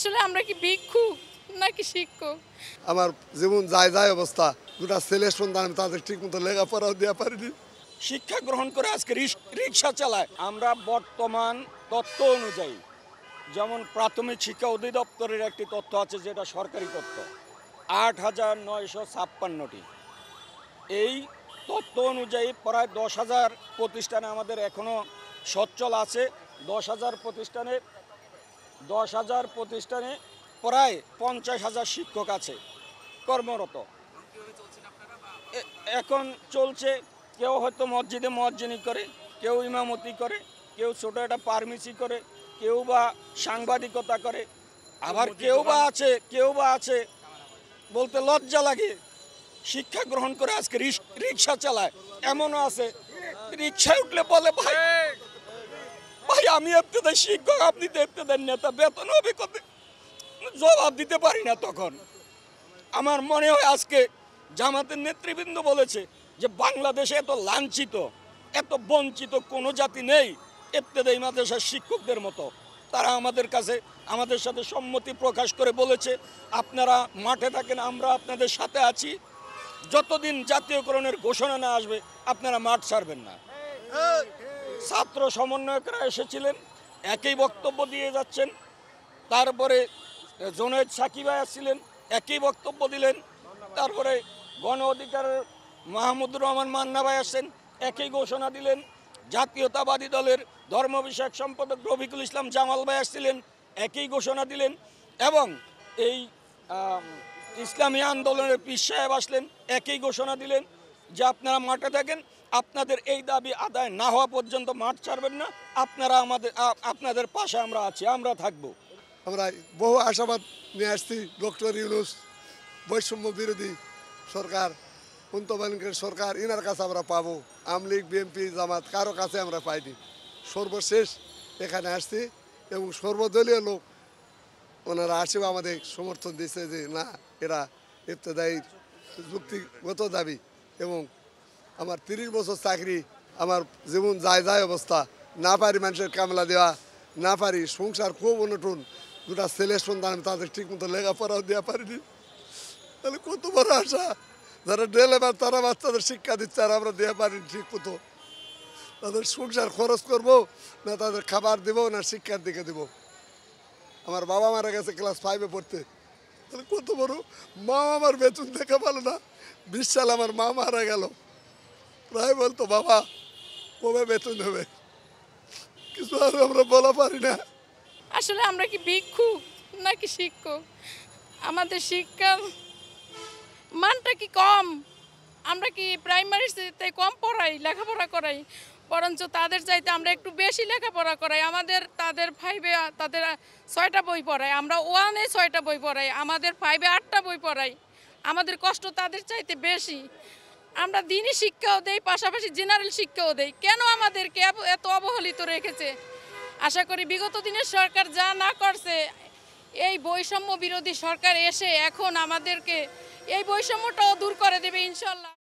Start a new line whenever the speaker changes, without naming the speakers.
আসলে আমরা কি ভিক্ষুক নাকি শিক্ষক?
আমার যেমন যায় যায় অবস্থা, দুটা ছেলে সন্তান, আমি তাদের ঠিক মতো লেখাপড়াও দেওয়া পারিনি।
শিক্ষা গ্রহণ করে আজকে রিক্সা চালায়। আমরা বর্তমান তথ্য অনুযায়ী, যেমন প্রাথমিক শিক্ষা অধিদপ্তরের একটি তথ্য আছে, যেটা সরকারি তথ্য, 8,956টি। এই তথ্য অনুযায়ী প্রায় 10,000 প্রতিষ্ঠানে আমাদের এখনও সচ্ছল আছে। 10,000 প্রতিষ্ঠানে প্রায় 50,000 শিক্ষক আছে কর্মরত। এখন চলছে, কেউ হয়তো মসজিদে মুয়াজ্জিনি করে, কেউ ইমামতি করে, কেউ ছোটো একটা ফার্মেসি করে, কেউ বা সাংবাদিকতা করে, আবার কেউ বা আছে বলতে লজ্জা লাগে, শিক্ষা গ্রহণ করে আজকে রিক্সা চালায়। এমনও আছে রিক্সায় উঠলে বলে, ভাই ভাই আমি আপনাদের শিক্ষক, আপনি তো আপনাদের নেতা, বেতন হবে কত, জবাব দিতে পারি না। তখন আমার মনে হয় আজকে জামাতের নেতৃবৃন্দ বলেছে যে বাংলাদেশে এত লাঞ্ছিত, এত বঞ্চিত কোনো জাতি নেই ইবতেদায়ী মাদ্রাসার শিক্ষকদের মতো। তারা আমাদের সাথে সম্মতি প্রকাশ করে বলেছে, আপনারা মাঠে থাকেন, আমরা আপনাদের সাথে আছি, যতদিন জাতীয়করণের ঘোষণা না আসবে আপনারা মাঠ ছাড়বেন না। ছাত্র সমন্বয়করা এসেছিলেন, একই বক্তব্য দিয়ে যাচ্ছেন। তারপরে জুনায়েদ সাকিব ভাই আসছিলেন, একই বক্তব্য দিলেন। তারপরে গণ অধিকারের মাহমুদুর রহমান মান্না ভাই আসছেন, একই ঘোষণা দিলেন। জাতীয়তাবাদী দলের ধর্ম বিষয়ক সম্পাদক রফিকুল ইসলাম জামাল ভাই আসছিলেন, একই ঘোষণা দিলেন। এবং এই ইসলামী আন্দোলনের পীর সাহেব আসলেন, একই ঘোষণা দিলেন যে আপনারা মাঠে থাকেন, আপনাদের এই দাবি আদায় না হওয়া পর্যন্ত মাঠ ছাড়বেন না, আপনাদের পাশে আমরা আছি, আমরা থাকবো।
আমরা বহু আশাবাদ নিয়ে আসছি। ডক্টর ইউনূস, বৈষম্য বিরোধী সরকার, অন্তর্বর্তীকালীন সরকার, এনার কাছে আমরা পাবো। আওয়ামী লীগ, বিএনপি, জামাত কারো কাছে আমরা পাইনি। সর্বশেষ এখানে আসছি এবং সর্বদলীয় লোক ওনারা আসেও আমাদের সমর্থন দিচ্ছে যে না, এরা ইবতেদায়ী যুক্তিগত দাবি। এবং আমার 30 বছর চাকরি, আমার যেমন যায় যায় অবস্থা, না পারি মানুষের কামলা দেওয়া, না পারি সংসার খুব অনটন, দুটা ছেলে সন্তান, আমি তাদের ঠিক মতো লেখাপড়াও দেওয়া পারিনি। তাহলে কত বড় আশা, যারা ডেলেবার তারা বাচ্চাদের শিক্ষা দিচ্ছে, আর আমরা দেওয়া পারিনি ঠিক মতো। তাদের সংসার খরচ করবো না, তাদের খাবার দেবো না শিক্ষার দিকে দেবো। আমার বাবা মারা গেছে ক্লাস 5-এ পড়তে, তাহলে কত বড়। মা আমার বেতন দেখা পালো না, 20 সাল আমার মা মারা গেল। প্রায় বলতো, বাবা কবে বেতন হবে, কিছু আর আমরা বলা পারি না।
আসলে আমরা কি ভিক্ষুক নাকি শিক্ষক? আমাদের শিক্ষার মানটা কি কম? আমরা কি প্রাইমারিতে কম পড়াই, লেখাপড়া করাই? বরঞ্চ তাদের চাইতে আমরা একটু বেশি লেখাপড়া করাই। তাদের 5-এ তাদের 6টা বই পড়াই, আমরা 1-এ 6টা বই পড়াই, আমাদের 5-এ 8টা বই পড়াই। আমাদের কষ্ট তাদের চাইতে বেশি। আমরা দিনই শিক্ষাও দেই, পাশাপাশি জেনারেল শিক্ষাও দেই। কেন আমাদেরকে এত অবহেলিত রেখেছে? আশা করি বিগত দিনের সরকার যা না করছে, এই বৈষম্য বিরোধী সরকার এসে এখন আমাদেরকে এই বৈষম্যটাও দূর করে দেবে ইনশাল্লাহ।